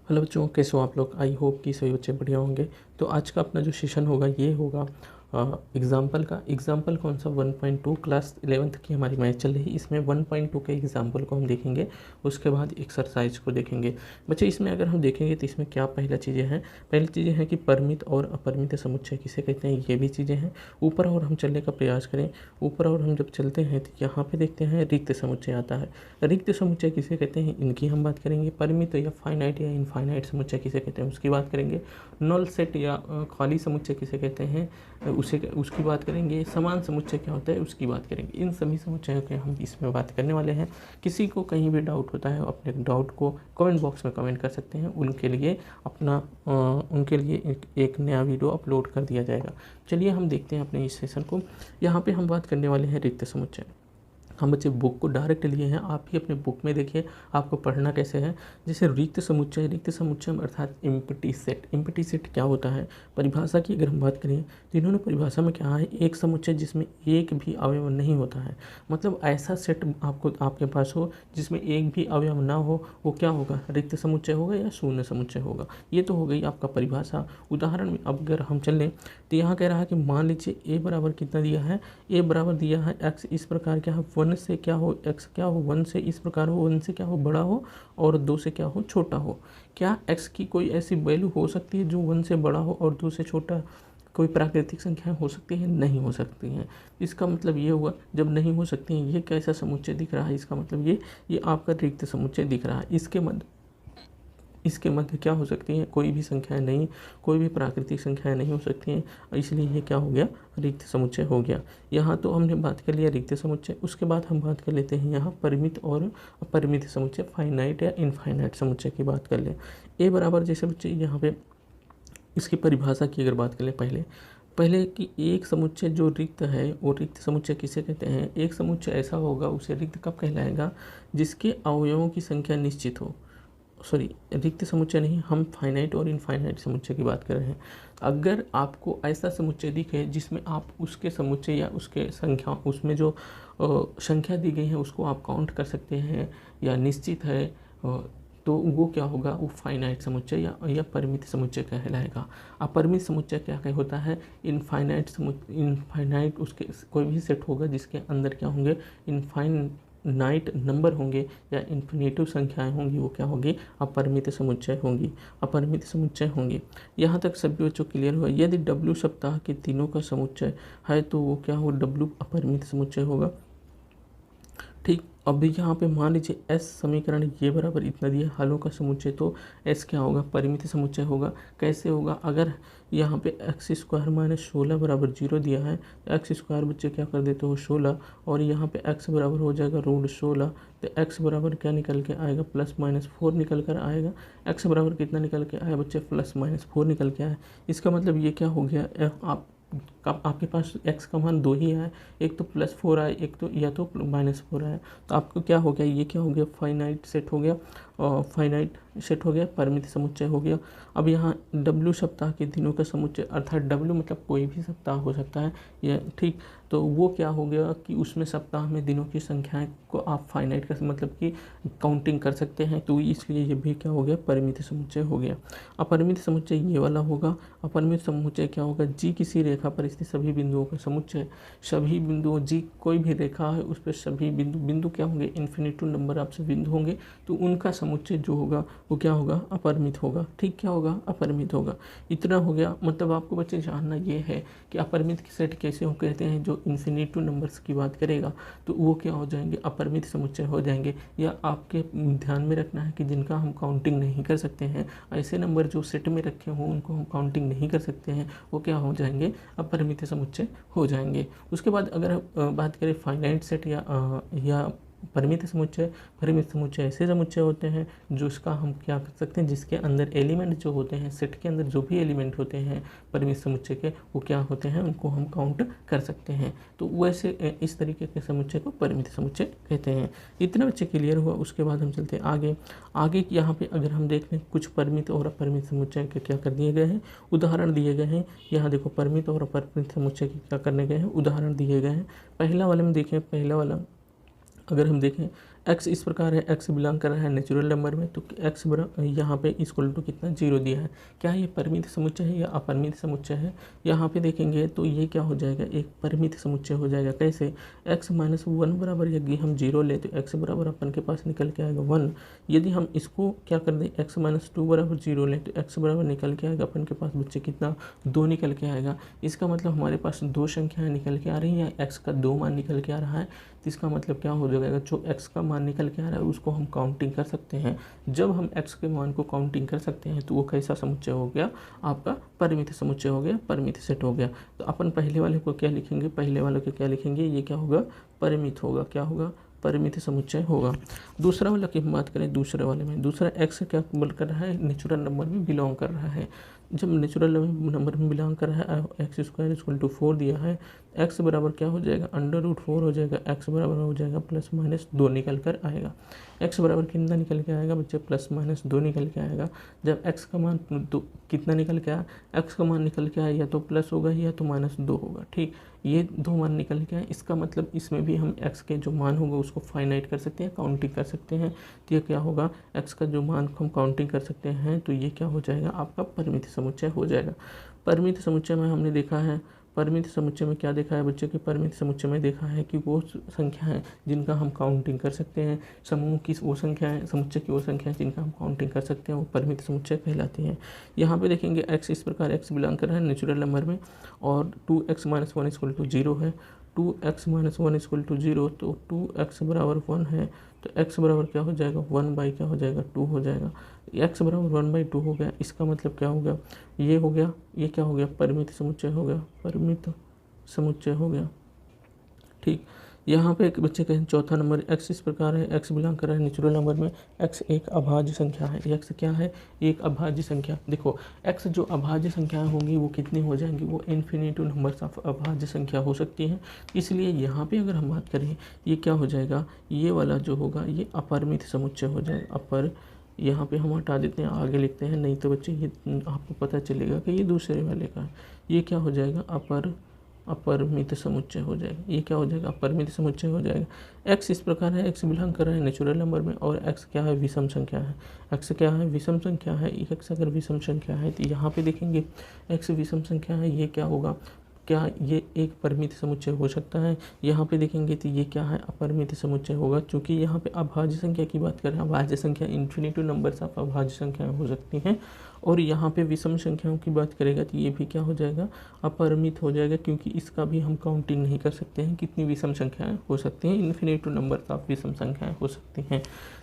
Hello बच्चों, कैसे हो आप लोग। आई होप कि सभी बच्चे बढ़िया होंगे। तो आज का अपना जो सेशन होगा ये होगा एग्जाम्पल का। एग्जाम्पल कौन सा 1.2 क्लास 11th की हमारी मैथ चल रही है। इसमें 1.2 के एग्जाम्पल को हम देखेंगे, उसके बाद एक्सरसाइज को देखेंगे। बच्चे इसमें अगर हम देखेंगे तो इसमें क्या पहला चीज़ें हैं। पहली चीज़ें हैं कि परिमित और अपरिमित समुच्चय किसे कहते हैं, ये भी चीज़ें हैं। ऊपर और हम चलने का प्रयास करें। ऊपर और हम जब चलते हैं तो यहाँ पे देखते हैं रिक्त समुच्चय आता है। रिक्त समुच्चय किसे कहते हैं, इनकी हम बात करेंगे। परिमित या फाइनाइट या इनफाइनाइट समुच्चय किसे कहते हैं, उसकी बात करेंगे। नल सेट या खाली समुच्चय किसे कहते हैं, उसकी बात करेंगे। समान समुच्चय क्या होता है, उसकी बात करेंगे। इन सभी समुच्चयों के हम इसमें बात करने वाले हैं। किसी को कहीं भी डाउट होता है अपने डाउट को कमेंट बॉक्स में कमेंट कर सकते हैं। उनके लिए एक नया वीडियो अपलोड कर दिया जाएगा। चलिए हम देखते हैं अपने इस सेशन को। यहाँ पे हम बात करने वाले हैं रिक्त समुच्चय। हम बच्चे बुक को डायरेक्ट लिए हैं, आप ही अपने बुक में देखिए आपको पढ़ना कैसे है। जैसे रिक्त समुच्चय अर्थात एम्प्टी सेट। एम्प्टी सेट क्या होता है, परिभाषा की अगर हम बात करें तो इन्होंने परिभाषा में क्या है, एक समुच्चय जिसमें एक भी अवयव नहीं होता है। मतलब ऐसा सेट आपके पास हो जिसमें एक भी अवयव ना हो, वो क्या होगा, रिक्त समुच्चय होगा या शून्य समुच्चय होगा। ये तो हो गई आपका परिभाषा। उदाहरण में अब अगर हम चलें तो यहाँ कह रहा है कि मान लीजिए ए बराबर कितना दिया है, ए बराबर दिया है एक्स इस प्रकार क्या है, 1 से क्या हो, एक्स क्या हो 1 से इस प्रकार हो, 1 से क्या हो बड़ा हो और 2 से क्या हो छोटा हो। क्या एक्स की कोई ऐसी वैल्यू हो सकती है जो 1 से बड़ा हो और 2 से छोटा। कोई प्राकृतिक संख्याएं हो सकती हैं, नहीं हो सकती हैं। इसका मतलब ये हुआ जब नहीं हो सकती हैं, ये कैसा समुच्चय दिख रहा है, इसका मतलब ये आपका रिक्त समुच्चय दिख रहा है। इसके मध्य क्या हो सकती हैं, कोई भी संख्याएं नहीं, कोई भी प्राकृतिक संख्याएं नहीं हो सकती हैं, इसलिए ये क्या हो गया, रिक्त समुच्चय हो गया। यहाँ तो हमने बात कर लिया रिक्त समुच्चय। उसके बाद हम बात कर लेते हैं यहाँ परिमित और अपरिमित समुच्चय, फाइनाइट या इनफाइनाइट समुच्चय की बात कर लें। ए बराबर जैसे बच्चे यहाँ पे इसकी परिभाषा की अगर बात कर लें पहले कि एक समुच्चय जो रिक्त है वो रिक्त समुच्चय किसे कहते हैं। एक समुच्चय ऐसा होगा उसे रिक्त कब कहलाएगा, जिसके अवयवों की संख्या निश्चित हो। सॉरी, रिक्त समुच्चय नहीं, हम फाइनाइट और इनफाइनाइट समुच्चय की बात कर रहे हैं। अगर आपको ऐसा समुच्चय दिखे जिसमें आप उसके समुच्चय या उसके संख्या, उसमें जो संख्या दी गई है उसको आप काउंट कर सकते हैं या निश्चित है, तो वो क्या होगा, वो फाइनाइट समुच्चय या परिमित समुच्चय कहलाएगा। अपरिमित समुच्चय क्या होता है, इनफाइनाइट उसके कोई भी सेट होगा जिसके अंदर क्या होंगे, इनफाइनाइट नंबर होंगे या इन्फिनेटिव संख्याएं होंगी, वो क्या होगी, अपरिमित समुच्चय होंगी। यहाँ तक सभी बच्चों क्लियर हुआ। यदि W सप्ताह के दिनों का समुच्चय है तो वो क्या होगा, W अपरिमित समुच्चय होगा। ठीक, अब यहाँ पे मान लीजिए S समीकरण ये बराबर इतना दिया हलों का समुच्चय, तो S क्या होगा, परिमित समुच्चय होगा। कैसे होगा, अगर यहाँ पे x² - 16 बराबर 0 दिया है, x² बच्चे क्या कर देते हो 16, और यहाँ पे x बराबर हो जाएगा √16, तो x बराबर क्या निकल के आएगा, +-4 निकल कर आएगा। x बराबर कितना निकल के आया बच्चे, +-4 निकल के आया। इसका मतलब ये क्या हो गया, आपके पास x का मान 2 ही है, एक तो +4 आए, एक तो या तो -4 आए, तो आपको क्या हो गया, ये क्या हो गया, फाइनाइट सेट हो गया, परिमित समुच्चय हो गया। अब यहाँ W सप्ताह के दिनों का समुच्चय, अर्थात W मतलब कोई भी सप्ताह हो सकता है ये, ठीक। तो वो क्या हो गया कि उसमें सप्ताह में दिनों की संख्याएं को आप फाइनाइट का मतलब कि काउंटिंग कर सकते हैं, तो इसलिए ये भी क्या हो गया, परिमित समुच्चय हो गया। अपरिमित समुच्चय ये वाला होगा। अपरिमित समुच्चय क्या होगा, G किसी रेखा पर स्थित सभी बिंदुओं का समुच्चय। सभी बिंदुओं, G कोई भी रेखा है उस पर सभी बिंदु क्या होंगे, इन्फिनिटिव नंबर आपसे बिंदु होंगे, तो उनका समुच्चय जो होगा वो क्या होगा, अपरिमित होगा। ठीक, क्या होगा, अपरिमित होगा। इतना हो गया। मतलब आपको बच्चे जानना ये है कि अपरिमित सेट कैसे हो कहते हैं, जो इन्फिनिटिव नंबर्स की बात करेगा तो वो क्या हो जाएंगे, अपरिमित समुच्चय हो जाएंगे। या आपके ध्यान में रखना है कि जिनका हम काउंटिंग नहीं कर सकते हैं, ऐसे नंबर जो सेट में रखे हों उनको हम काउंटिंग नहीं कर सकते हैं, वो क्या हो जाएंगे, अपरिमित समुच्चय हो जाएंगे। उसके बाद अगर बात करें फाइनाइट सेट या परिमित समुच्चय ऐसे समुच्चय होते हैं जो इसका हम क्या कर सकते हैं, जिसके अंदर एलिमेंट जो होते हैं, सेट के अंदर जो भी एलिमेंट होते हैं परिमित समुच्चय के, वो क्या होते हैं, उनको हम काउंट कर सकते हैं। तो वैसे इस तरीके के समुच्चय को परिमित समुच्चय कहते हैं। इतने बच्चे क्लियर हुआ। उसके बाद हम चलते हैं आगे यहाँ पे अगर हम देख लें कुछ परिमित और अपरिमित समुच्चय के क्या कर दिए गए हैं, उदाहरण दिए गए हैं। यहाँ देखो परिमित और अपरिमित समुच्चय के क्या करने गए हैं, उदाहरण दिए गए हैं। पहला वाले में देखें, पहला वाला अगर हम देखें x इस प्रकार है, x बिलोंग कर रहा है नेचुरल नंबर में, तो x यहाँ पे इक्वल टू कितना 0 दिया है। क्या ये परिमित समुच्चय है या अपरिमित समुच्चय है? यहाँ पे देखेंगे तो ये क्या हो जाएगा, एक परिमित समुच्चय हो जाएगा। कैसे? x माइनस 1 बराबर यदि हम 0 ले तो x बराबर अपन के पास निकल के आएगा 1। यदि हम इसको क्या कर दें, x माइनस 2 बराबर 0 ले तो x बराबर निकल के आएगा अपन के पास बच्चे कितना, 2 निकल के आएगा। इसका मतलब हमारे पास 2 संख्याएँ निकल के आ रही हैं या x का 2 मान निकल के आ रहा है। तो इसका मतलब क्या हो जाएगा, जो x का मान निकल के आ रहा है उसको हम काउंटिंग कर सकते हैं। जब हम x के मान को काउंटिंग कर सकते हैं तो वो कैसा समुच्चय हो गया, आपका परिमित समुच्चय हो गया, परिमित सेट हो गया। तो अपन पहले वाले को क्या लिखेंगे, पहले वाले को क्या लिखेंगे, ये क्या होगा, परिमित होगा। क्या होगा, परिमित समुच्चय होगा। दूसरा वाला की हम बात करें, दूसरे वाले में दूसरा x क्या बोल कर रहा है, नेचुरल नंबर में बिलोंग कर रहा है। जब नेचुरल नंबर में बिलोंग कर रहा है, एक्स स्क्वायर इक्वल टू 4 दिया है, x बराबर क्या हो जाएगा, √4 हो जाएगा। x बराबर हो जाएगा प्लस माइनस 2 निकल कर आएगा। x बराबर कितना निकल के आएगा बच्चे, प्लस माइनस 2 निकल के आएगा। जब x का मान कितना निकल के आया, x का मान निकल के आया या तो प्लस होगा या तो माइनस 2 होगा। ठीक, ये 2 मान निकल के आए। इसका मतलब इसमें भी हम x के जो मान होगा उसको फाइनाइट कर सकते हैं, काउंटिंग कर सकते हैं। तो ये क्या होगा, x का जो मान हम काउंटिंग कर सकते हैं, तो ये क्या हो जाएगा, आपका परिमित समुच्चय हो जाएगा। परिमित समुच्चय में हमने देखा है, परिमित समुच्चय में क्या देखा है बच्चे के, परिमित समुच्चय में देखा है कि वो संख्या है जिनका हम काउंटिंग कर सकते हैं। समूह की वो संख्या है, समुच्चय की वो संख्या है जिनका हम काउंटिंग कर सकते हैं, वो परिमित समुच्चय कहलाती हैं। यहाँ पे देखेंगे x इस प्रकार x बिलोंग कर रहा है नेचुरल नंबर में और 2x माइनस 1 इक्वल टू 0 है। 2x माइनस 1 इक्वल टू 0, तो 2x बराबर 1 है। तो x बराबर क्या हो जाएगा, 1 बाई क्या हो जाएगा, 2 हो जाएगा। x बराबर 1/2 हो गया। इसका मतलब क्या हो गया, ये हो गया, ये क्या हो गया, परिमित समुच्चय हो गया, परिमित समुच्चय हो गया। ठीक, यहाँ पे एक बच्चे का चौथा नंबर x इस प्रकार है, x बिलोंग कर रहा है नेचुरल नंबर में, x एक अभाज्य संख्या है। x क्या है, एक अभाज्य संख्या। देखो x जो अभाज्य संख्याएं होंगी वो कितनी हो जाएंगी, वो इन्फिनिटिव नंबर्स ऑफ अभाज्य संख्या हो सकती हैं। इसलिए यहाँ पे अगर हम बात करें, ये क्या हो जाएगा, ये वाला जो होगा ये अपरिमित समुच्चय हो जाएगा। अपर यहाँ पे हम हटा देते हैं, आगे लिखते हैं, नहीं तो बच्चे ये आपको पता चलेगा कि ये दूसरे वाले का है। ये क्या हो जाएगा, अपरिमित समुच्चय हो जाएगा। ये क्या हो जाएगा, अपरिमित समुच्चय हो जाएगा। x इस प्रकार है, x बिलोंग कर रहा है नेचुरल नंबर में और x क्या है, विषम संख्या है। x क्या है, विषम संख्या है। x अगर विषम संख्या है तो यहाँ पे देखेंगे x विषम संख्या है, ये क्या होगा, क्या ये एक परिमित समुच्चय हो सकता है। यहाँ पे देखेंगे तो ये क्या है, अपरिमित समुच्चय होगा। क्योंकि यहाँ पे अभाज्य संख्या की बात करें, अभाज्य संख्या इन्फिनिटिव नंबर्स ऑफ अभाज्य संख्याएं हो सकती हैं। और यहाँ पे विषम संख्याओं की बात करेगा तो ये भी क्या हो जाएगा, अपरिमित हो जाएगा। क्योंकि इसका भी हम काउंटिंग नहीं कर सकते हैं, कितनी विषम संख्याएं हो सकती हैं, इन्फिनिटिव नंबर्स ऑफ विषम संख्याएं हो सकती हैं।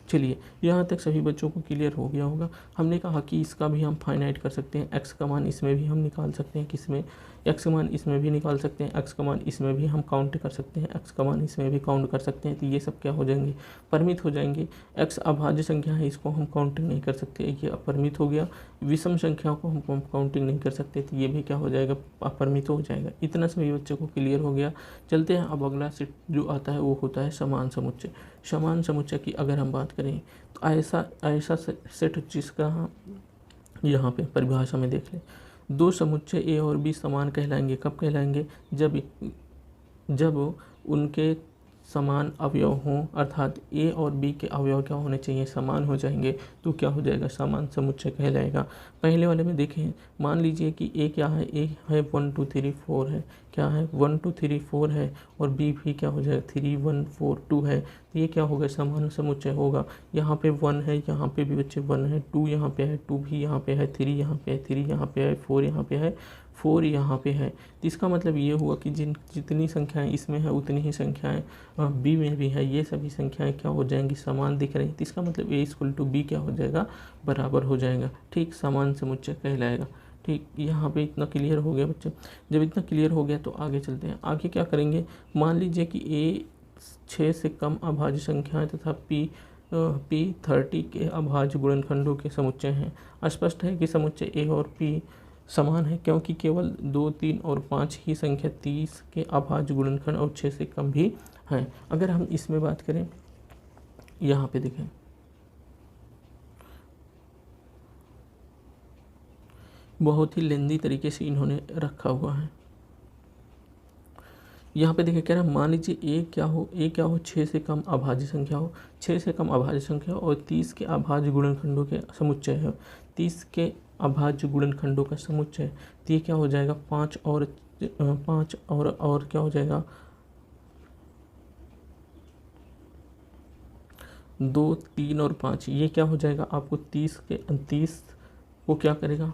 चलिए, यहाँ तक सभी बच्चों को क्लियर हो गया होगा। हमने कहा कि इसका भी हम फाइनाइट कर सकते हैं, x का मान इसमें भी हम निकाल सकते हैं, किसमें, x का मान इसमें भी निकाल सकते हैं, x का मान इसमें भी हम काउंट कर सकते हैं, x का मान इसमें भी काउंट कर सकते हैं। तो ये सब क्या हो जाएंगे, परिमित हो जाएंगे। x अभाज्य संख्या है, इसको हम काउंटिंग नहीं कर सकते, ये अपरिमित हो गया। विषम संख्याओं को हम काउंटिंग नहीं कर सकते, तो ये भी क्या हो जाएगा, अपरिमित हो जाएगा। इतना सभी बच्चों को क्लियर हो गया। चलते हैं, अब अगला सेट जो आता है वो होता है समान समुच्चय। समान समुच्चय की अगर हम बात करें तो ऐसा सेट जिसका यहाँ पे परिभाषा में देख लें, दो समुच्चय ए और बी समान कहलाएंगे। कब कहलाएंगे, जब उनके समान अवयव हों, अर्थात ए और बी के अवयव क्या होने चाहिए, समान हो जाएंगे, तो क्या हो जाएगा, समान समुच्चय कहलाएगा। पहले वाले में देखें, मान लीजिए कि ए क्या है, ए है 1 2 3 4 है, क्या है 1 2 3 4 है, और बी भी क्या हो जाएगा 3 1 4 2 है। तो ये क्या होगा, समान समुच्चय होगा। यहाँ पे 1 है, यहाँ पे भी बच्चे 1 है, 2 यहाँ पे है, 2 भी यहाँ पे है, 3 यहाँ पे है, 3 यहाँ पे है, 4 यहाँ पे है, 4 यहाँ पे है। तो इसका मतलब ये हुआ कि जितनी संख्याएं इसमें है उतनी ही संख्याएं बी में भी है। ये सभी संख्याएं क्या हो जाएंगी, समान दिख रही। तो इसका मतलब ए इक्वल टू बी क्या हो जाएगा, बराबर हो जाएगा। ठीक, समान समुच्चय कहलाएगा। ठीक, यहाँ पे इतना क्लियर हो गया बच्चे। जब इतना क्लियर हो गया तो आगे चलते हैं। आगे क्या करेंगे, मान लीजिए कि ए 6 से कम अभाज्य संख्याएं तथा पी 30 के अभाज्य गुणनखंडों के समुच्चय हैं। स्पष्ट है कि समुच्चय ए और पी समान है, क्योंकि केवल 2 3 और 5 ही संख्या 30 के अभाज्य गुणनखंड और 6 से कम भी हैं। अगर हम इसमें बात करें, यहाँ पे देखें, बहुत ही लेंदी तरीके से इन्होंने रखा हुआ है। यहाँ पे देखिए कह रहा है मान लीजिए ए क्या हो 6 से कम अभाज्य संख्या हो, 6 से कम अभाज्य संख्या हो और 30 के अभाज्य गुणनखंडों के समुच्चय है, 30 के अभाज्य गुणनखंडों का समुच्चय। तो ये क्या हो जाएगा 5 और क्या हो जाएगा 2, 3 और 5। ये क्या हो जाएगा आपको 30 को क्या करेगा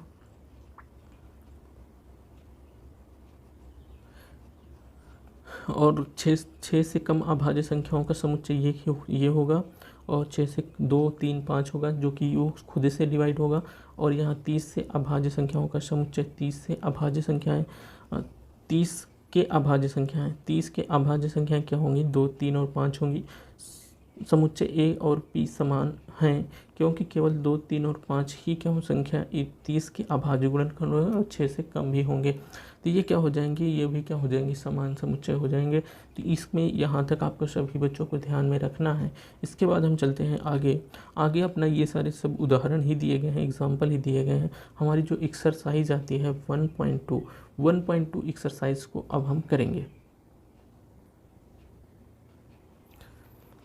और 6 से कम अभाज्य संख्याओं का समुच्चय ये होगा और 6 से 2, 3, 5 होगा जो कि वो खुद से डिवाइड होगा। और यहाँ 30 से अभाज्य संख्याओं का समुच्चय 30 से अभाज्य संख्याएं 30 के अभाज्य संख्याएं क्या होंगी 2, 3 और 5 होंगी। समुच्चय ए और पी समान हैं क्योंकि केवल 2, 3 और 5 ही क्या हो संख्या 30 के अभाज्य गुणनखंड होंगे और 6 से कम भी होंगे। तो ये क्या हो जाएंगे, ये भी क्या हो जाएंगे समान समुच्चय हो जाएंगे। तो इसमें यहाँ तक आपको सभी बच्चों को ध्यान में रखना है। इसके बाद हम चलते हैं आगे अपना ये सारे सब उदाहरण ही दिए गए हैं, एग्जाम्पल ही दिए गए हैं। हमारी जो एक्सरसाइज आती है 1.2 एक्सरसाइज को अब हम करेंगे।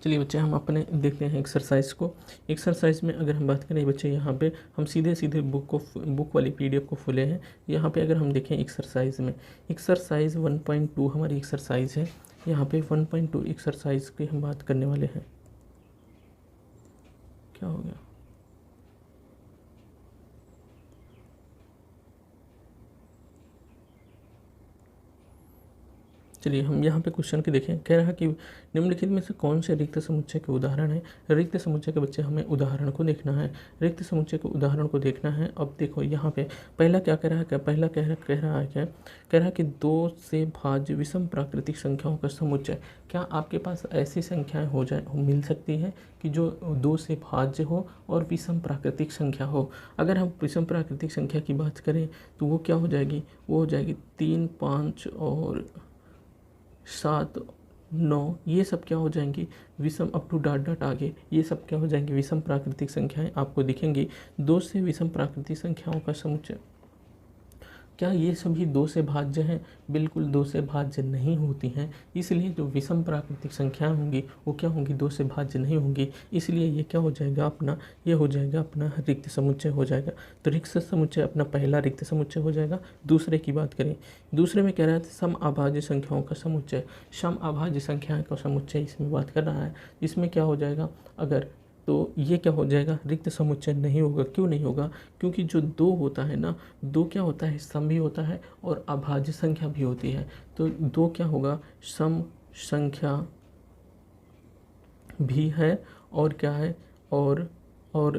चलिए बच्चे हम अपने देखते हैं एक्सरसाइज को। एक्सरसाइज में अगर हम बात करें बच्चे यहाँ पे हम सीधे बुक वाली PDF को खोले हैं। यहाँ पे अगर हम देखें एक्सरसाइज में एक्सरसाइज 1.2 हमारी एक्सरसाइज है। यहाँ पे 1.2 एक्सरसाइज की हम बात करने वाले हैं। क्या हो गया चलिए हम यहाँ पे क्वेश्चन के देखें। कह रहा है कि निम्नलिखित में से कौन से रिक्त समुच्चय के उदाहरण है। रिक्त समुच्चय के बच्चे हमें उदाहरण को देखना है, रिक्त समुच्चय के उदाहरण को देखना है। अब देखो यहाँ पे पहला क्या कह रहा है, पहला कह रहा है कह रहा है कि 2 से भाज्य विषम प्राकृतिक संख्याओं का समुच्चय। क्या आपके पास ऐसी संख्याएं मिल सकती है कि जो 2 से भाज्य हो और विषम प्राकृतिक संख्या हो। अगर हम विषम प्राकृतिक संख्या की बात करें तो वो क्या हो जाएगी, वो हो जाएगी 3, 5 और 7, 9। ये सब क्या हो जाएंगी विषम अप टू डॉट आगे ये सब क्या हो जाएंगी विषम प्राकृतिक संख्याएं आपको दिखेंगी। 2 से विषम प्राकृतिक संख्याओं का समुच्चय। क्या ये सभी 2 से भाज्य हैं? बिल्कुल 2 से भाज्य नहीं होती हैं। इसलिए जो विषम प्राकृतिक संख्याएं होंगी वो क्या होंगी 2 से भाज्य नहीं होंगी। इसलिए ये क्या हो जाएगा अपना, ये हो जाएगा अपना रिक्त समुच्चय हो जाएगा। तो रिक्त समुच्चय अपना पहला रिक्त समुच्चय हो जाएगा। दूसरे की बात करें, दूसरे में कह रहा है सम अभाज्य संख्याओं का समुच्चय। सम अभाज्य संख्याएं का समुच्चय इसमें बात कर रहा है। इसमें क्या हो जाएगा अगर, तो ये क्या हो जाएगा रिक्त समुच्चय नहीं होगा। क्यों नहीं होगा? क्योंकि जो 2 होता है ना, 2 क्या होता है सम भी होता है और अभाज्य संख्या भी होती है। तो 2 क्या होगा सम संख्या भी है और क्या है और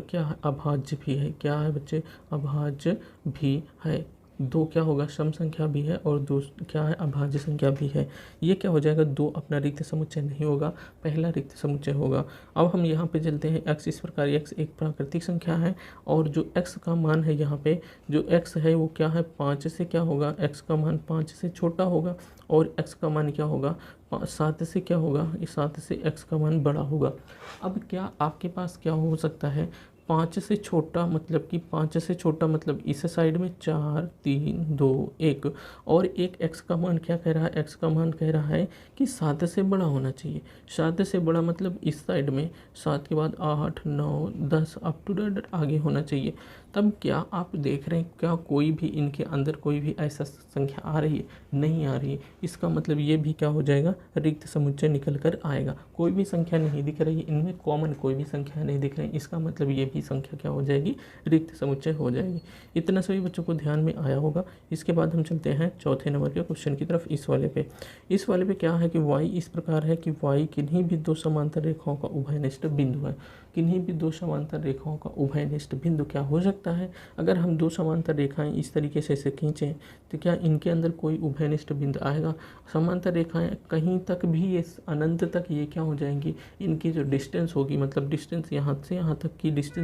क्या है अभाज्य भी है। क्या है बच्चे? अभाज्य भी है। 2 क्या होगा सम संख्या भी है और 2 क्या है अभाज्य संख्या भी है। ये क्या हो जाएगा 2 अपना रिक्त समुच्चय नहीं होगा, पहला रिक्त समुच्चय होगा। अब हम यहाँ पे चलते हैं x। इस प्रकार x एक प्राकृतिक संख्या है और जो x का मान है यहाँ पे जो x है वो क्या है 5 से क्या होगा, x का मान 5 से छोटा होगा और x का मान क्या होगा 7 से क्या होगा, इस 7 से x का मान बड़ा होगा। अब क्या आपके पास क्या हो सकता है 5 से छोटा मतलब कि 5 से छोटा मतलब इस साइड में 4, 3, 2, 1 और एक x का मान क्या कह रहा है, x का मान कह रहा है कि 7 से बड़ा होना चाहिए। 7 से बड़ा मतलब इस साइड में 7 के बाद 8, 9, 10 अप टू डेट आगे होना चाहिए। तब क्या आप देख रहे हैं क्या कोई भी इनके अंदर कोई भी ऐसा संख्या आ रही है? नहीं आ रही है। इसका मतलब ये भी क्या हो जाएगा रिक्त समुच्चय निकल कर आएगा। कोई भी संख्या नहीं दिख रही है इनमें, कॉमन कोई भी संख्या नहीं दिख रही, इसका मतलब ये भी संख्या क्या हो जाएगी रिक्त समुच्चय हो जाएगी। इतना सभी बच्चों को ध्यान में आया होगा। इसके बाद हम चलते हैं चौथे नंबर के क्वेश्चन की तरफ। इस वाले पे क्या है कि y इस प्रकार है कि y किन्हीं भी 2 समांतर रेखाओं का उभयनिष्ठ बिंदु है। किन्हीं भी 2 समांतर रेखाओं का उभयनिष्ठ बिंदु क्या हो सकता है? अगर हम 2 समांतर रेखाएं इस तरीके से इसे खींचें तो क्या इनके अंदर कोई उभयनिष्ठ बिंदु आएगा? समांतर रेखाएं कहीं तक भी ये अनंत तक ये क्या हो जाएंगी, इनकी जो डिस्टेंस होगी मतलब डिस्टेंस यहाँ से यहाँ तक की डिस्टेंस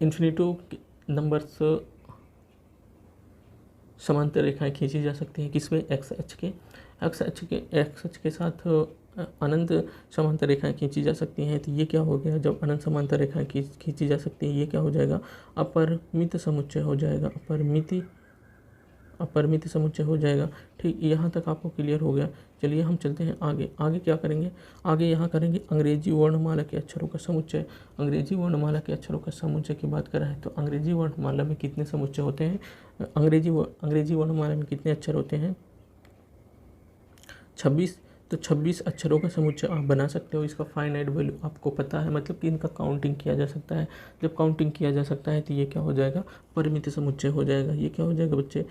इन्फिनिटिव नंबर्स समांतर रेखाएं खींची जा सकती हैं किसमें, एक्स अक्ष के साथ अनंत समांतर रेखाएं खींची जा सकती हैं। तो ये क्या हो गया, जब अनंत समांतर रेखाएं खींची जा सकती हैं, ये क्या हो जाएगा, अपरिमित समुच्चय हो जाएगा, अपरिमित समुच्चय हो जाएगा। ठीक, यहाँ तक आपको क्लियर हो गया। चलिए हम चलते हैं आगे। आगे क्या करेंगे, आगे यहाँ करेंगे अंग्रेजी वर्णमाला के अक्षरों का समुच्चय। अंग्रेजी वर्णमाला के अक्षरों का समुच्चय की बात करें तो अंग्रेजी वर्णमाला में कितने समुच्चय होते हैं, अंग्रेजी वर्णमाला में कितने अक्षर होते हैं, 26। तो 26 अक्षरों का समुच्चय आप बना सकते हो। इसका फाइनाइट वैल्यू आपको पता है, मतलब कि इनका काउंटिंग किया जा सकता है। जब काउंटिंग किया जा सकता है तो ये क्या हो जाएगा, परिमित समुच्चय हो जाएगा। ये क्या हो जाएगा बच्चे,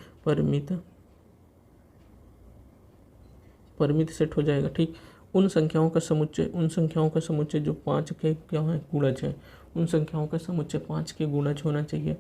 परिमित सेट हो जाएगा। ठीक, उन संख्याओं का समुच्चय जो 5 के क्या है, गुणज है, उन संख्याओं का समुच्चय 5 के गुणज होना चाहिए।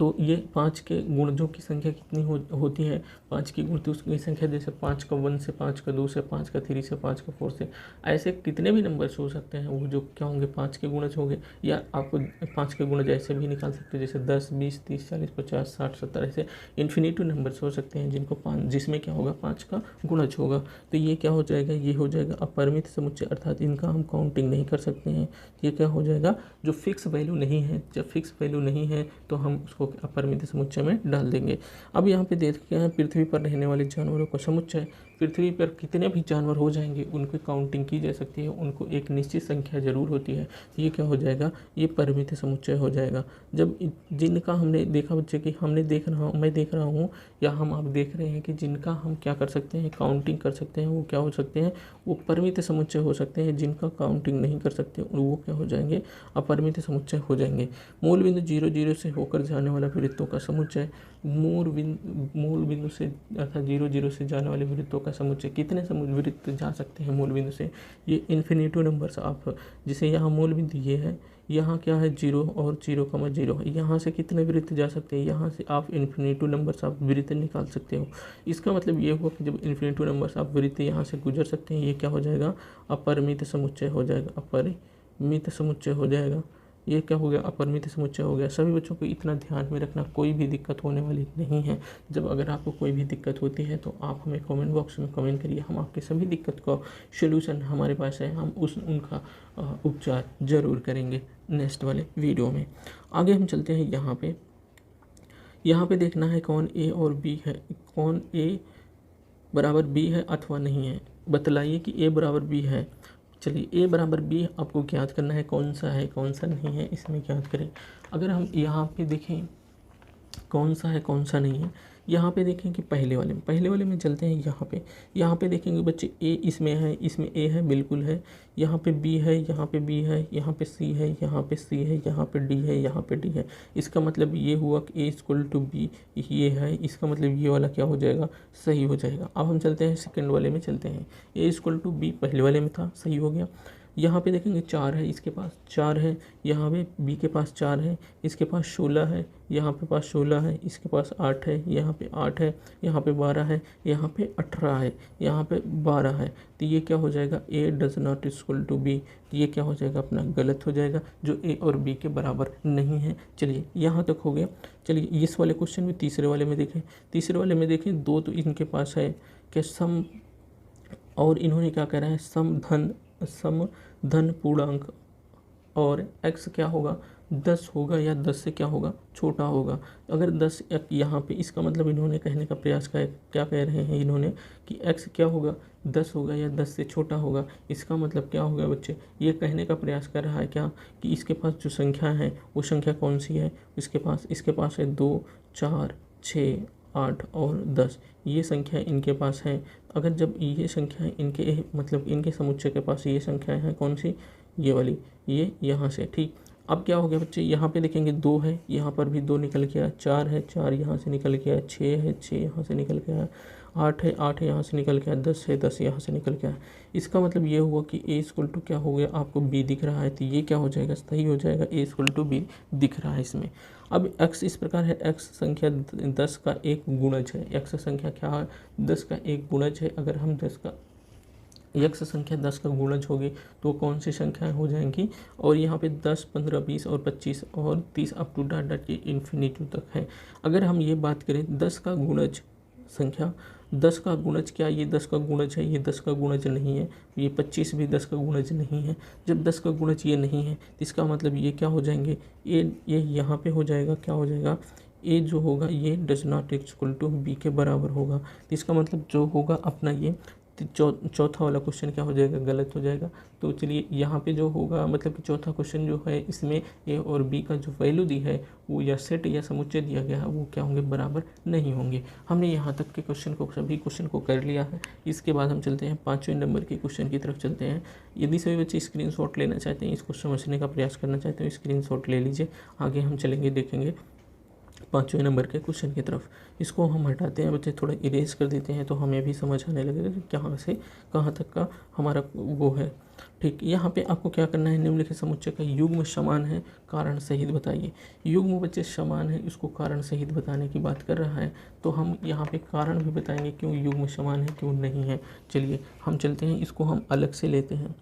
तो ये 5 के गुणजों की संख्या कितनी होती है, 5 की गुण तो उसकी संख्या, जैसे 5 का 1 से 5 का 2 से 5 का 3 से 5 का 4 से, ऐसे कितने भी नंबर्स हो सकते हैं, वो जो क्या होंगे 5 के गुणज होंगे। या आपको 5 के गुणज ऐसे भी निकाल सकते हो, जैसे 10, 20, 30, 40, 50, 60, 70, ऐसे इन्फिनिटिव नंबर्स हो सकते हैं जिनको 5, जिसमें क्या होगा 5 का गुणज होगा। तो ये क्या हो जाएगा, ये हो जाएगा अपरिमित समुच्चय, अर्थात इनका हम काउंटिंग नहीं कर सकते हैं। ये क्या हो जाएगा, जो फिक्स वैल्यू नहीं है, जब फिक्स वैल्यू नहीं है तो हम उसको अपरिमित समुच्चय में डाल देंगे। अब यहाँ पे देखते हैं पृथ्वी पर रहने वाले जानवरों का समुच्चय। पृथ्वी पर कितने भी जानवर हो जाएंगे उनकी काउंटिंग की जा सकती है, उनको एक निश्चित संख्या जरूर होती है। ये क्या हो जाएगा, ये परिमित समुच्चय हो जाएगा। जब जिनका हमने देखा बच्चे कि मैं देख रहा हूँ या आप देख रहे हैं कि जिनका हम क्या कर सकते हैं, काउंटिंग कर सकते हैं, वो क्या हो सकते हैं, वो परिमित समुच्चय हो सकते हैं। जिनका काउंटिंग नहीं कर सकते वो क्या हो जाएंगे, अपरिमित समुच्चय हो जाएंगे। मूल बिंदु 0, 0 से होकर जाने वाला वृत्तों का समुच्चय, मूल बिंदु से अर्थात 0, 0 से जाने वाले वृत्तों का समुच्चय, कितने वृत्त जा सकते हैं मूल बिंदु से, ये इन्फिनिटिव नंबर्स आप, जैसे यहाँ मूल बिंदु ये है, यहाँ क्या है 0 और 0,0 है, यहाँ से कितने वृत्त जा सकते हैं, यहाँ से आप इन्फिनिटिव नंबर्स आप वृत्त निकाल सकते हो। इसका मतलब ये हुआ कि जब इन्फिनिटिव नंबर्स आप वृत्त यहाँ से गुजर सकते हैं, ये क्या हो जाएगा, अपरिमित समुच्चय हो जाएगा, अपरिमित समुच्चय हो जाएगा। ये क्या हो गया, अपरिमित समुच्चय हो गया। सभी बच्चों को इतना ध्यान में रखना, कोई भी दिक्कत होने वाली नहीं है। जब अगर आपको कोई भी दिक्कत होती है तो आप हमें कमेंट बॉक्स में कमेंट करिए, हम आपके सभी दिक्कत का सलूशन हमारे पास है, हम उनका उपचार जरूर करेंगे नेक्स्ट वाले वीडियो में। आगे हम चलते हैं यहाँ पे देखना है कौन ए और बी है, कौन ए बराबर बी है अथवा नहीं है। बतलाइए कि ए बराबर बी है। चलिए ए बराबर बी आपको ज्ञात करना है, कौन सा है कौन सा नहीं है, इसमें ज्ञात करें। अगर हम यहाँ पे देखें कौन सा है कौन सा नहीं है, यहाँ पे देखें कि पहले वाले में चलते हैं। यहाँ पे देखेंगे बच्चे ए इसमें है, इसमें ए है, बिल्कुल है। यहाँ पे बी है, यहाँ पे बी है, यहाँ पे सी है, यहाँ पे सी है, यहाँ पे डी है, यहाँ पे डी है। इसका मतलब ये हुआ कि ए इक्वल टू बी ये है, इसका मतलब ये वाला क्या हो जाएगा, सही हो जाएगा। अब हम चलते हैं सेकंड वाले में चलते हैं। ए इक्वल टू बी पहले वाले में था, सही हो गया। यहाँ पे देखेंगे 4 है, इसके पास 4 है, यहाँ पे बी के पास 4 है, इसके पास 16 है, यहाँ पे पास 16 है, इसके पास 8 है, यहाँ पे 8 है, यहाँ पे 12 है, यहाँ पे 18 है, यहाँ पे 12 है। तो ये क्या हो जाएगा, a does not equal to b. ये क्या हो जाएगा अपना, गलत हो जाएगा, जो ए और बी के बराबर नहीं है। चलिए यहाँ तक हो गया। चलिए इस वाले क्वेश्चन में तीसरे वाले में देखें 2 तो इनके पास है कि सम, और इन्होंने क्या कह रहा है, सम धन पूर्णांक, और x क्या होगा 10 होगा या 10 से क्या होगा छोटा होगा। अगर 10 यहाँ पे, इसका मतलब इन्होंने कहने का प्रयास क्या कह रहे हैं इन्होंने कि x क्या होगा 10 होगा या 10 से छोटा होगा। इसका मतलब क्या होगा बच्चे, ये कहने का प्रयास कर रहा है क्या कि इसके पास जो संख्या है वो संख्या कौन सी है, इसके पास है 2, 4, 6, 8 और 10, ये संख्या इनके पास है। अगर जब ये संख्या इनके मतलब इनके समुच्चय के पास ये संख्या है कौन सी, ये वाली, ये यहाँ से। ठीक, अब क्या हो गया बच्चे, यहाँ पे देखेंगे 2 है, यहाँ पर भी 2 निकल गया, 4 है, 4 यहाँ से निकल गया, 6 है, 6 यहाँ से निकल गया, 8 है, 8 यहाँ से निकल गया, 10 है, 10 यहाँ से निकल गया। इसका मतलब ये हुआ कि ए इक्वल टू क्या हो गया, आपको बी दिख रहा है, तो ये क्या हो जाएगा, सही हो जाएगा, ए इक्वल टू बी दिख रहा है इसमें। अब x इस प्रकार है, x संख्या 10 का एक गुणज है, x संख्या क्या है 10 का एक गुणज है। अगर हम 10 का यक्ष संख्या 10 का गुणज होगी तो कौन सी संख्याएं हो जाएंगी, और यहाँ पे 10, 15, 20 और 25 और 30 अप टू डॉट डॉट ये इन्फिनिटी तक है। अगर हम ये बात करें 10 का गुणज संख्या, 10 का गुणज क्या, ये 10 का गुणज है, ये 10 का गुणज नहीं है, ये 25 भी 10 का गुणज नहीं है। जब 10 का गुणज ये नहीं है तो इसका मतलब ये क्या हो जाएंगे, ये यहाँ पे हो जाएगा, क्या हो जाएगा, ए जो होगा ये does not equal to B के बराबर होगा। तो इसका मतलब जो होगा अपना ये चौथा वाला क्वेश्चन क्या हो जाएगा, गलत हो जाएगा। तो चलिए यहाँ पे जो होगा मतलब कि चौथा क्वेश्चन जो है इसमें ए और बी का जो वैल्यू दी है वो या सेट या समुच्चय दिया गया है वो क्या होंगे, बराबर नहीं होंगे। हमने यहाँ तक के क्वेश्चन को सभी क्वेश्चन को कर लिया है। इसके बाद हम चलते हैं 5वें नंबर के क्वेश्चन की तरफ चलते हैं। यदि सभी बच्चे स्क्रीनशॉट लेना चाहते हैं, इसको समझने का प्रयास करना चाहते हैं, स्क्रीनशॉट ले लीजिए। आगे हम चलेंगे, देखेंगे 5वें नंबर के क्वेश्चन की तरफ। इसको हम हटाते हैं बच्चे, थोड़ा इरेज कर देते हैं तो हमें भी समझ आने लगेगा कि कहाँ से कहाँ तक का हमारा वो है। ठीक, यहाँ पे आपको क्या करना है, निम्नलिखित समुच्चय का युग्म समान है, कारण सहित बताइए। युग्म बच्चे समान है, इसको कारण सहित बताने की बात कर रहा है तो हम यहाँ पे कारण भी बताएंगे क्यों युग्म समान है क्यों नहीं है। चलिए हम चलते हैं, इसको हम अलग से लेते हैं।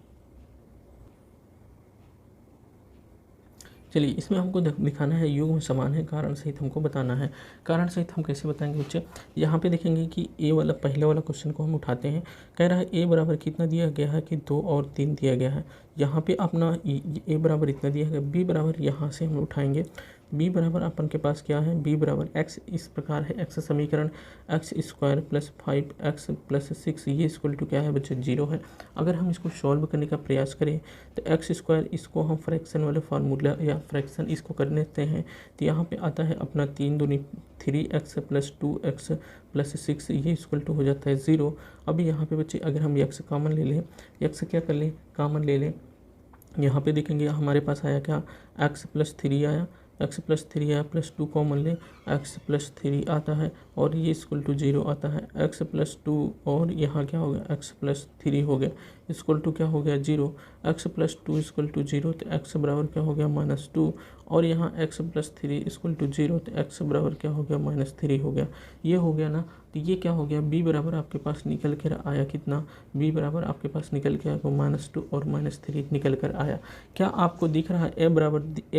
चलिए इसमें हमको दिखाना है युग्म समान है, कारण सहित हमको बताना है। कारण सहित हम कैसे बताएंगे बच्चे, यहाँ पे देखेंगे कि ए वाला पहले वाला क्वेश्चन को हम उठाते हैं। कह रहा है ए बराबर कितना दिया गया है कि 2 और 3 दिया गया है। यहाँ पे अपना ए बराबर इतना दिया है, बी बराबर यहाँ से हम उठाएंगे। बी बराबर अपन के पास क्या है, बी बराबर एक्स इस प्रकार है, एक्स समीकरण x square plus 5x plus 6 ये इक्वल टू क्या है बच्चे 0 है। अगर हम इसको सॉल्व करने का प्रयास करें तो एक्स स्क्वायर इसको हम फ्रैक्शन वाले फार्मूला या फ्रैक्शन इसको कर लेते हैं तो यहाँ पे आता है अपना 3 दूनी 3x प्लस 2x प्लस 6 ये इक्वल टू हो जाता है 0। अभी यहाँ पे बच्चे अगर हम x कॉमन ले लें, x क्या कर लें, कॉमन ले लें। यहाँ पे देखेंगे हमारे पास आया क्या, x प्लस 3 आया, x प्लस 3 आया, प्लस 2 कॉमन ले, x प्लस 3 आता है और ये इक्वल टू 0 आता है। x प्लस 2 और यहाँ क्या हो गया, x प्लस 3 हो गया, इक्वल टू क्या हो गया 0। x प्लस 2 इक्वल टू 0 तो x बराबर क्या हो गया -2 और यहाँ x प्लस 3 इक्वल टू 0 तो x बराबर क्या हो गया -3 हो गया। ये हो गया ना, तो ये क्या हो गया, b बराबर आपके पास निकल कर आया कितना, b बराबर आपके पास निकल के आया -2 और -3 निकल कर आया। क्या आपको दिख रहा है a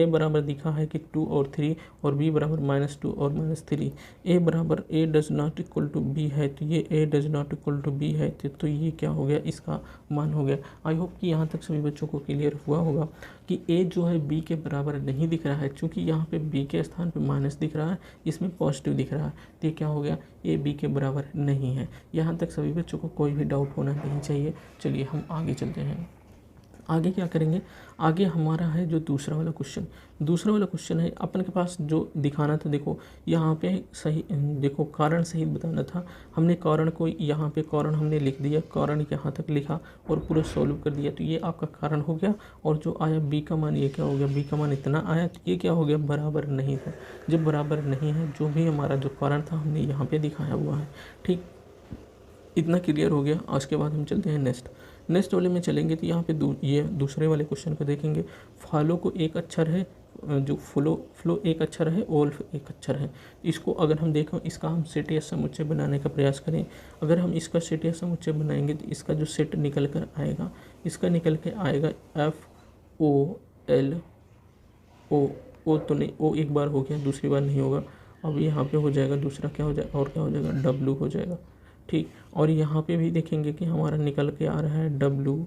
बराबर दिखा है कि 2 और 3 और b बराबर -2 और -3। a बराबर a does not equal to b है तो ये a does not equal to b है तो ये क्या हो गया, इसका मान हो गया। आई होप कि यहाँ तक सभी बच्चों को क्लियर हुआ होगा कि a जो है b के बराबर नहीं दिख रहा है, क्योंकि यहाँ पे b के स्थान पे माइनस दिख रहा है, इसमें पॉजिटिव दिख रहा है तो ये क्या हो गया, a b के बराबर नहीं है। यहाँ तक सभी बच्चों को कोई भी डाउट होना नहीं चाहिए। चलिए हम आगे चलते हैं। आगे क्या करेंगे, आगे हमारा है जो दूसरा वाला क्वेश्चन है अपन के पास जो दिखाना था। देखो यहाँ पे सही, देखो कारण सहित बताना था। हमने कारण को यहाँ पे कारण हमने लिख दिया, कारण यहाँ तक लिखा और पूरा सॉल्व कर दिया तो ये आपका कारण हो गया। और जो आया बी का मान, ये क्या हो गया, बी का मान इतना आया तो ये क्या हो गया, बराबर नहीं था। जब बराबर नहीं है, जो भी हमारा जो कारण था हमने यहाँ पे दिखाया हुआ है। ठीक, इतना क्लियर हो गया। आज के बाद हम चलते हैं नेक्स्ट वाले में चलेंगे तो यहाँ पे ये दूसरे वाले क्वेश्चन को देखेंगे। फॉलो को एक अक्षर है, जो फ्लो एक अक्षर है, ओल्फ एक अक्षर है। इसको अगर हम देखें, इसका हम सेट या समुच्चय बनाने का प्रयास करें। अगर हम इसका सेट या समुच्चय बनाएंगे तो इसका जो सेट निकल कर आएगा, इसका निकल के आएगा FOL ओ तो नहीं, ओ एक बार हो गया, दूसरी बार नहीं होगा। अब यहाँ पे हो जाएगा दूसरा, क्या हो जाएगा, और क्या हो जाएगा, W हो जाएगा। ठीक, और यहाँ पे भी देखेंगे कि हमारा निकल के आ रहा है WOL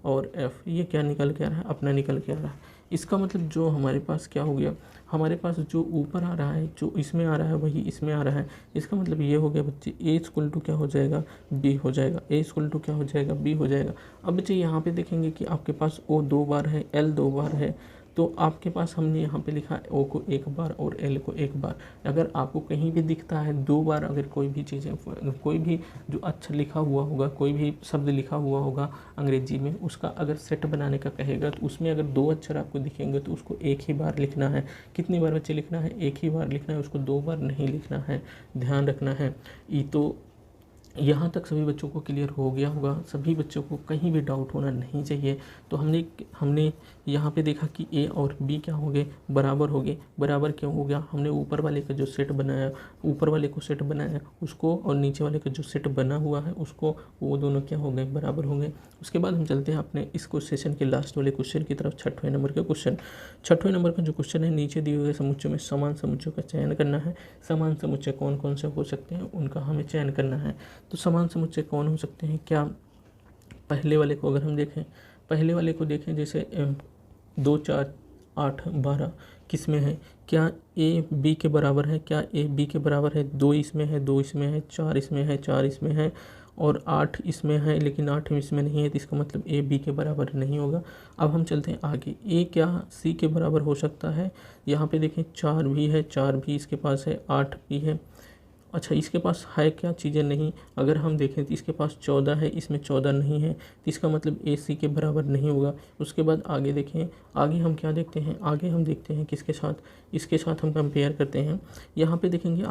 और F। ये क्या निकल के आ रहा है, अपना निकल के आ रहा है। इसका मतलब जो हमारे पास क्या हो गया, हमारे पास जो ऊपर आ रहा है, जो इसमें आ रहा है वही इसमें आ रहा है। इसका मतलब ये हो गया बच्चे, A इक्वल टू क्या हो जाएगा, B हो जाएगा। A इक्वल टू क्या हो जाएगा, B हो जाएगा। अब बच्चे यहाँ पे देखेंगे कि आपके पास O 2 बार है, L 2 बार है, तो आपके पास हमने यहाँ पे लिखा है O को एक बार और L को एक बार। अगर आपको कहीं भी दिखता है 2 बार, अगर कोई भी चीज़ें, कोई भी जो अक्षर लिखा हुआ होगा, कोई भी शब्द लिखा हुआ होगा अंग्रेजी में, उसका अगर सेट बनाने का कहेगा तो उसमें अगर 2 अक्षर आपको दिखेंगे तो उसको एक ही बार लिखना है। कितनी बार बच्चे लिखना है, एक ही बार लिखना है, उसको 2 बार नहीं लिखना है, ध्यान रखना है। ये तो यहाँ तक सभी बच्चों को क्लियर हो गया होगा, सभी बच्चों को कहीं भी डाउट होना नहीं चाहिए। तो हमने यहाँ पे देखा कि ए और बी क्या हो गए, बराबर हो गए। बराबर क्यों हो गया, हमने ऊपर वाले का जो सेट बनाया, ऊपर वाले को सेट बनाया उसको, और नीचे वाले का जो सेट बना हुआ है उसको, वो दोनों क्या हो गए, बराबर हो गए। उसके बाद हम चलते हैं अपने इस सेशन के लास्ट वाले क्वेश्चन की तरफ, 6वें नंबर का क्वेश्चन। 6वें नंबर का जो क्वेश्चन है, नीचे दिए हुए समुच्चयों में समान समुच्चयों का चयन करना है। समान समुच्चय कौन कौन से हो सकते हैं उनका हमें चयन करना है। तो समान समुच्चय कौन हो सकते हैं, क्या पहले वाले को अगर हम देखें, पहले वाले को देखें जैसे 2 4 8 12 किस में है, क्या ए बी के बराबर है, क्या ए बी के बराबर है, 2 इसमें है, 2 इसमें है, 4 इसमें है, 4 इसमें है, और 8 इसमें है लेकिन 8 इसमें नहीं है, तो इसका मतलब ए बी के बराबर नहीं होगा। अब हम चलते हैं आगे, ए क्या सी के बराबर हो सकता है, यहाँ पे देखें 4 भी है, 4 भी इसके पास है, 8 भी है। अच्छा, इसके पास है क्या चीज़ें नहीं, अगर हम देखें तो इसके पास 14 है, इसमें 14 नहीं है, तो इसका मतलब ए सी के बराबर नहीं होगा। उसके बाद आगे देखें, आगे हम क्या देखते हैं, आगे हम देखते हैं किसके साथ, इसके साथ हम कंपेयर करते हैं। यहाँ पे देखेंगे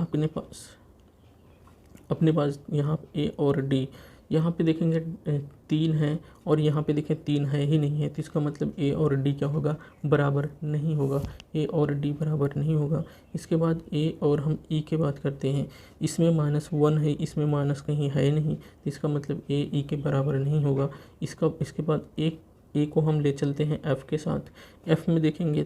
अपने पास यहाँ ए और डी, यहाँ पे देखेंगे 3 है, और यहाँ पे देखें 3 है ही नहीं है, तो इसका मतलब ए और डी क्या होगा, बराबर नहीं होगा। ए और डी बराबर नहीं होगा। इसके बाद ए और हम ई की बात करते हैं, इसमें -1 है, इसमें माइनस कहीं है नहीं, तो इसका मतलब ए ई के बराबर नहीं होगा। इसके बाद ए को हम ले चलते हैं एफ़ के साथ। एफ़ में देखेंगे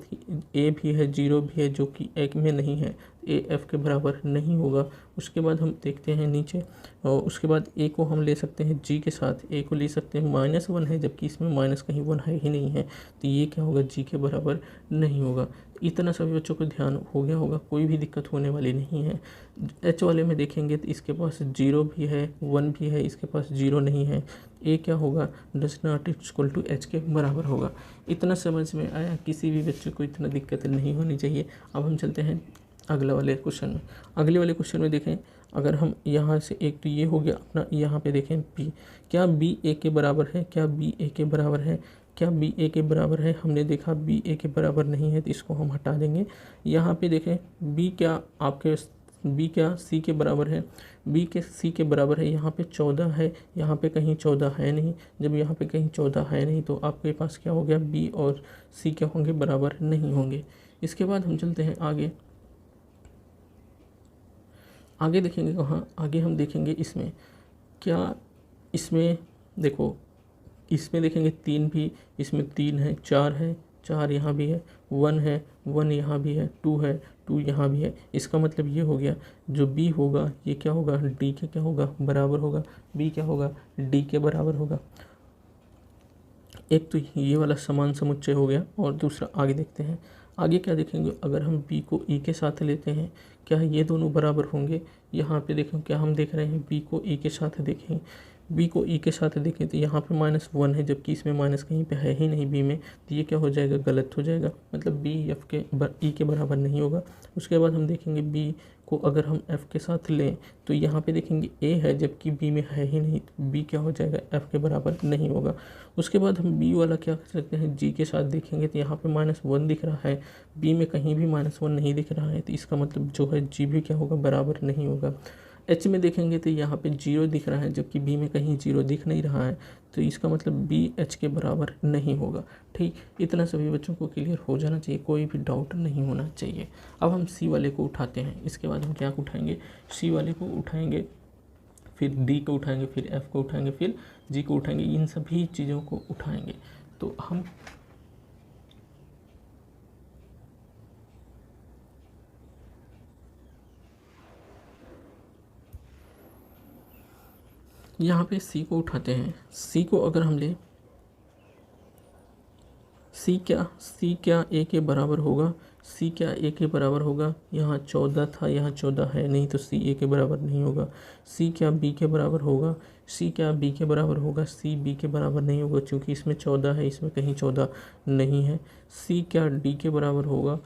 ए भी है, 0 भी है, जो कि एक में नहीं है, ए एफ़ के बराबर नहीं होगा। उसके बाद हम देखते हैं नीचे, और उसके बाद ए को हम ले सकते हैं जी के साथ, ए को ले सकते हैं -1 है, जबकि इसमें माइनस कहीं 1 है ही नहीं है, तो ये क्या होगा, जी के बराबर नहीं होगा। इतना सभी बच्चों को ध्यान हो गया होगा, कोई भी दिक्कत होने वाली नहीं है। एच वाले में देखेंगे तो इसके पास 0 भी है, 1 भी है, इसके पास 0 नहीं है, ए क्या होगा, does not equal to H के बराबर होगा। इतना समझ में आया, किसी भी बच्चे को इतना दिक्कत नहीं होनी चाहिए। अब हम चलते हैं अगले वाले क्वेश्चन में। अगले वाले क्वेश्चन में देखें, अगर हम यहाँ से, एक तो ये हो गया अपना, यहाँ पे देखें बी, क्या बी ए के बराबर है, क्या बी ए के बराबर है, क्या बी ए के बराबर है, हमने देखा बी ए के बराबर नहीं है, तो इसको हम हटा देंगे। यहाँ पे देखें बी क्या सी के बराबर है, बी के सी के बराबर है, यहाँ पे 14 है, यहाँ पे कहीं 14 है नहीं, जब यहाँ पे कहीं 14 है नहीं तो आपके पास क्या हो गया, बी और सी क्या होंगे, बराबर नहीं होंगे। इसके बाद हम चलते हैं आगे देखेंगे कहाँ, आगे हम देखेंगे इसमें, क्या इसमें देखो, इसमें देखेंगे 3 भी, इसमें 3 है, 4 है, 4 यहाँ भी है, 1 है, 1 यहाँ भी है, 2 है, 2 यहाँ भी है। इसका मतलब ये हो गया, जो बी होगा ये क्या होगा, डी के क्या होगा, बराबर होगा। बी क्या होगा, डी के बराबर होगा। एक तो ये वाला समान समुच्चय हो गया, और दूसरा आगे देखते हैं। आगे क्या देखेंगे, अगर हम बी को ई के साथ लेते हैं, क्या ये दोनों बराबर होंगे। यहाँ पे देखें, क्या हम देख रहे हैं, बी को ई के साथ देखें, बी को ई के साथ देखें तो यहाँ पे -1 है, जबकि इसमें माइनस कहीं पे है ही नहीं बी में, तो ये क्या हो जाएगा, गलत हो जाएगा, मतलब बी एफ के ई के बराबर नहीं होगा। उसके बाद हम देखेंगे बी को अगर हम एफ़ के साथ लें तो यहाँ पे देखेंगे ए है, जबकि बी में है ही नहीं, तो बी क्या हो जाएगा, एफ़ के बराबर नहीं होगा। उसके बाद हम बी वाला क्या कर सकते हैं, जी के साथ देखेंगे तो यहाँ पे -1 दिख रहा है, बी में कहीं भी -1 नहीं दिख रहा है, तो इसका मतलब जो है जी भी क्या होगा, बराबर नहीं होगा। एच में देखेंगे तो यहाँ पे 0 दिख रहा है, जबकि बी में कहीं 0 दिख नहीं रहा है, तो इसका मतलब बी एच के बराबर नहीं होगा। ठीक, इतना सभी बच्चों को क्लियर हो जाना चाहिए, कोई भी डाउट नहीं होना चाहिए। अब हम सी वाले को उठाते हैं। इसके बाद हम क्या उठाएंगे, सी वाले को उठाएंगे, फिर डी को उठाएंगे, फिर एफ को उठाएंगे, फिर जी को उठाएंगे, इन सभी चीज़ों को उठाएंगे। तो हम यहाँ पे सी को उठाते हैं। सी को अगर हम ले, सी क्या ए के बराबर होगा, सी क्या ए के बराबर होगा, यहाँ 14 था, यहाँ 14 है नहीं, तो सी ए के बराबर नहीं होगा। सी क्या बी के बराबर होगा, सी क्या बी के बराबर होगा, सी बी के बराबर नहीं होगा, क्योंकि इसमें 14 है, इसमें कहीं 14 नहीं है। सी क्या डी के बराबर होगा,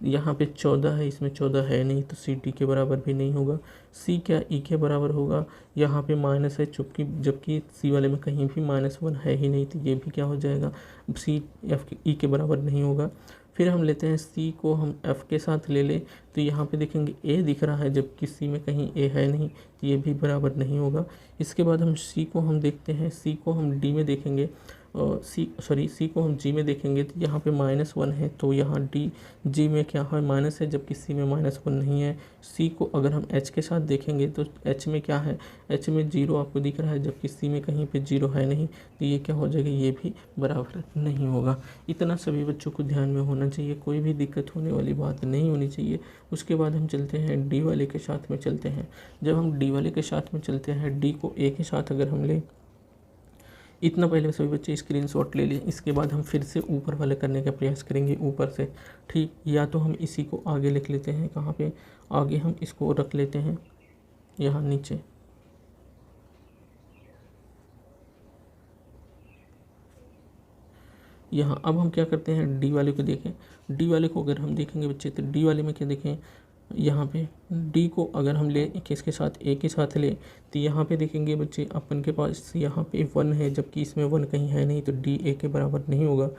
यहाँ पे 14 है, इसमें 14 है नहीं, तो सी डी के बराबर भी नहीं होगा। सी क्या ई के बराबर होगा, यहाँ पे माइनस है, जबकि सी वाले में कहीं भी -1 है ही नहीं, तो ये भी क्या हो जाएगा, सी एफ ई के बराबर नहीं होगा। फिर हम लेते हैं सी को हम एफ़ के साथ ले लें तो यहाँ पे देखेंगे ए दिख रहा है जबकि सी में कहीं ए है नहीं, तो ये भी बराबर नहीं होगा। इसके बाद हम सी को हम देखते हैं, सी को हम डी में देखेंगे सी को हम जी में देखेंगे तो यहाँ पे -1 है, तो यहाँ डी जी में क्या है माइनस है जबकि सी में -1 नहीं है। सी को अगर हम एच के साथ देखेंगे तो एच में क्या है, एच में 0 आपको दिख रहा है जबकि सी में कहीं पे 0 है नहीं, तो ये क्या हो जाएगा, ये भी बराबर नहीं होगा। इतना सभी बच्चों को ध्यान में होना चाहिए, कोई भी दिक्कत होने वाली बात नहीं होनी चाहिए। उसके बाद हम चलते हैं डी वाले के साथ में चलते हैं। जब हम डी वाले के साथ में चलते हैं, डी को ए के साथ अगर हम लें, इतना पहले सभी बच्चे स्क्रीनशॉट ले लें। इसके बाद हम फिर से ऊपर वाले करने का प्रयास करेंगे ऊपर से, ठीक। या तो हम इसी को आगे लिख लेते हैं, कहाँ पे आगे हम इसको रख लेते हैं, यहाँ नीचे। यहाँ अब हम क्या करते हैं, डी वाले को देखें। डी वाले को अगर हम देखेंगे बच्चे तो डी वाले में क्या देखें, यहाँ पे डी को अगर हम ले किसके साथ, ए के साथ ले, तो यहाँ पे देखेंगे बच्चे अपन के पास यहाँ पे 1 है जबकि इसमें 1 कहीं है नहीं, तो डी ए के बराबर नहीं होगा।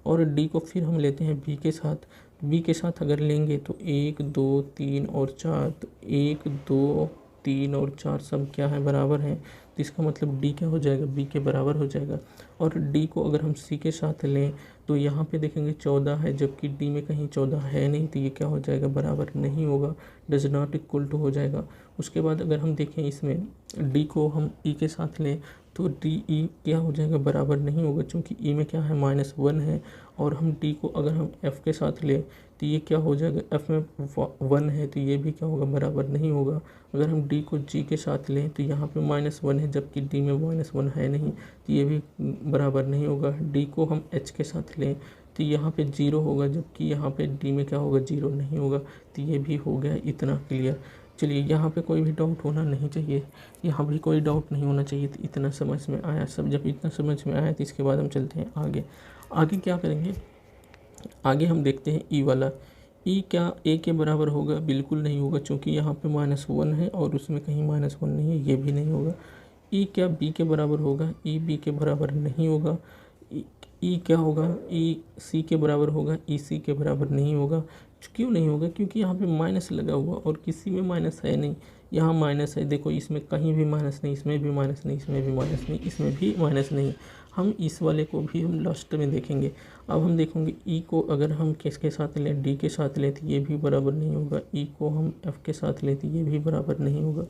और डी को फिर हम लेते हैं बी के साथ। बी के साथ अगर लेंगे तो 1 2 3 और 4, तो 1 2 3 और 4 सब क्या है, बराबर है, तो इसका मतलब डी क्या हो जाएगा, बी के बराबर हो जाएगा। और डी को अगर हम सी के साथ लें तो यहाँ पे देखेंगे 14 है जबकि डी में कहीं 14 है नहीं, तो ये क्या हो जाएगा, बराबर नहीं होगा, डज नॉट इक्वल टू हो जाएगा। उसके बाद अगर हम देखें इसमें डी को हम ई के साथ लें तो डी ई क्या हो जाएगा, बराबर नहीं होगा, क्योंकि ई में क्या है, -1 है। और हम डी को अगर हम एफ़ के साथ लें तो ये क्या हो जाएगा, एफ़ में 1 है, तो ये भी क्या होगा, बराबर नहीं होगा। अगर हम डी को जी के साथ लें तो यहाँ पे -1 है जबकि डी में -1 है नहीं, तो ये भी बराबर नहीं होगा। डी को हम एच के साथ लें तो यहाँ पे 0 होगा जबकि यहाँ पे डी में क्या होगा, 0 नहीं होगा, तो ये भी हो गया। इतना क्लियर। चलिए यहाँ पे कोई भी डाउट होना नहीं चाहिए, यहाँ भी कोई डाउट नहीं होना चाहिए। तो इतना समझ में आया सब, जब इतना समझ में आया तो इसके बाद हम चलते हैं आगे। आगे क्या करेंगे, आगे हम देखते हैं ई वाला। ई क्या ए के बराबर होगा, बिल्कुल नहीं होगा, क्योंकि यहाँ पे -1 है और उसमें कहीं -1 नहीं है, ये भी नहीं होगा। ई क्या बी के बराबर होगा, ई बी के बराबर नहीं होगा। ई क्या होगा, ई सी के बराबर होगा, ई सी के बराबर नहीं होगा। क्यों नहीं होगा, क्योंकि यहाँ पे माइनस लगा हुआ और किसी में माइनस है नहीं, यहाँ माइनस है, देखो इसमें कहीं भी माइनस नहीं, इसमें भी माइनस नहीं, इसमें भी माइनस नहीं, इसमें भी माइनस नहीं। हम इस वाले को भी हम लास्ट में देखेंगे। अब हम देखेंगे ई को अगर हम किसके साथ लें, डी के साथ लें तो ये भी बराबर नहीं होगा। ई को हम एफ़ के साथ लें तो ये भी बराबर नहीं होगा।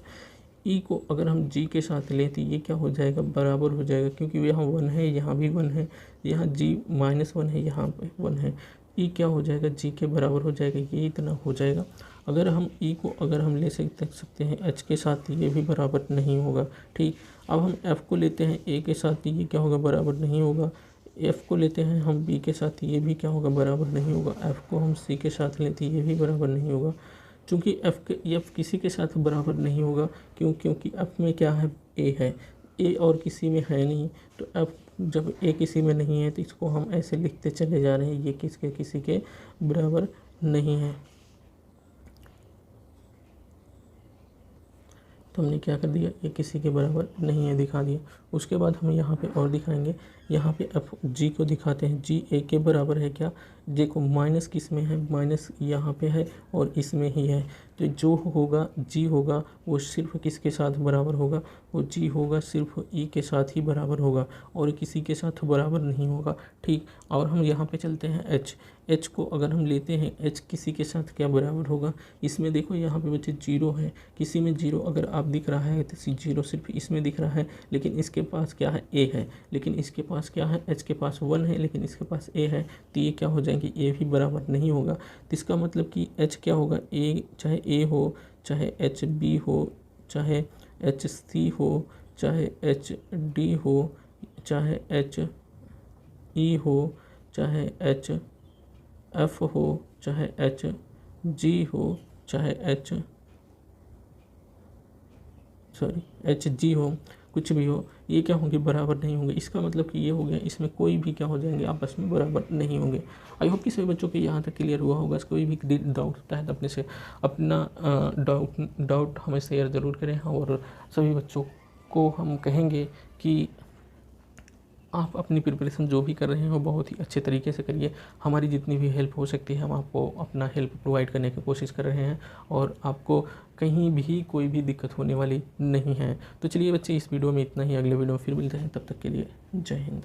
ई को अगर हम जी के साथ लें तो ये क्या हो जाएगा, बराबर हो जाएगा, क्योंकि यहाँ 1 है, यहाँ भी 1 है, यहाँ जी -1 है, यहाँ पे 1 है। ई क्या हो जाएगा, जी के बराबर हो जाएगा, ये इतना हो जाएगा। अगर हम ई को अगर हम ले सकते हैं एच के साथ तो ये भी बराबर नहीं होगा, ठीक। अब हम एफ़ को लेते हैं ए के साथ तो ये क्या होगा, बराबर नहीं होगा। एफ़ को लेते हैं हम बी के साथ ये भी क्या होगा, बराबर नहीं होगा। एफ़ को हम सी के साथ लेते ये भी बराबर नहीं होगा, चूँकि एफ़ किसी के साथ बराबर नहीं होगा। क्योंकि एफ़ में क्या है, ए है, ए और किसी में है नहीं, तो एफ़ जब ए किसी में नहीं है तो इसको हम ऐसे लिखते चले जा रहे हैं, ये किसी के बराबर नहीं है। तो हमने क्या कर दिया, ये किसी के बराबर नहीं है, दिखा दिया। उसके बाद हम यहाँ पे और दिखाएंगे, यहाँ पे एफ जी को दिखाते हैं। जी ए के बराबर है क्या, देखो माइनस किस में है, माइनस यहाँ पे है और इसमें ही है, तो जो होगा जी होगा वो सिर्फ किसके साथ बराबर होगा, वो जी होगा सिर्फ ई के साथ ही बराबर होगा और किसी के साथ बराबर नहीं होगा, ठीक। और हम यहाँ पे चलते हैं एच। एच को अगर हम लेते हैं, एच किसी के साथ क्या बराबर होगा, इसमें देखो यहाँ पे बच्चे 0 है, किसी में 0 अगर आप दिख रहा है तो 0 सिर्फ इसमें दिख रहा है, लेकिन इसके पास क्या है, ए है, लेकिन इसके पास क्या है, एच के पास 1 है लेकिन इसके पास ए है, तो ये क्या हो जाएंगे, ए भी बराबर नहीं होगा। तो इसका मतलब कि एच क्या होगा, ए चाहे ए हो, चाहे एच बी हो, चाहे एच सी हो, चाहे एच डी हो, चाहे एच ई हो, चाहे एच एफ हो, चाहे एच जी हो, चाहे एच जी हो, कुछ भी हो, ये क्या होंगे, बराबर नहीं होंगे। इसका मतलब कि ये हो गया, इसमें कोई भी क्या हो जाएंगे, आपस में बराबर नहीं होंगे। आई होप कि सभी बच्चों के यहाँ तक क्लियर हुआ होगा। कोई भी डाउट होता है तो अपने से अपना डाउट हमें शेयर ज़रूर करें, और सभी बच्चों को हम कहेंगे कि आप अपनी प्रिपरेशन जो भी कर रहे हो बहुत ही अच्छे तरीके से करिए। हमारी जितनी भी हेल्प हो सकती है हम आपको अपना हेल्प प्रोवाइड करने की कोशिश कर रहे हैं और आपको कहीं भी कोई भी दिक्कत होने वाली नहीं है। तो चलिए बच्चे, इस वीडियो में इतना ही। अगले वीडियो में फिर मिलते हैं, तब तक के लिए जय हिंद।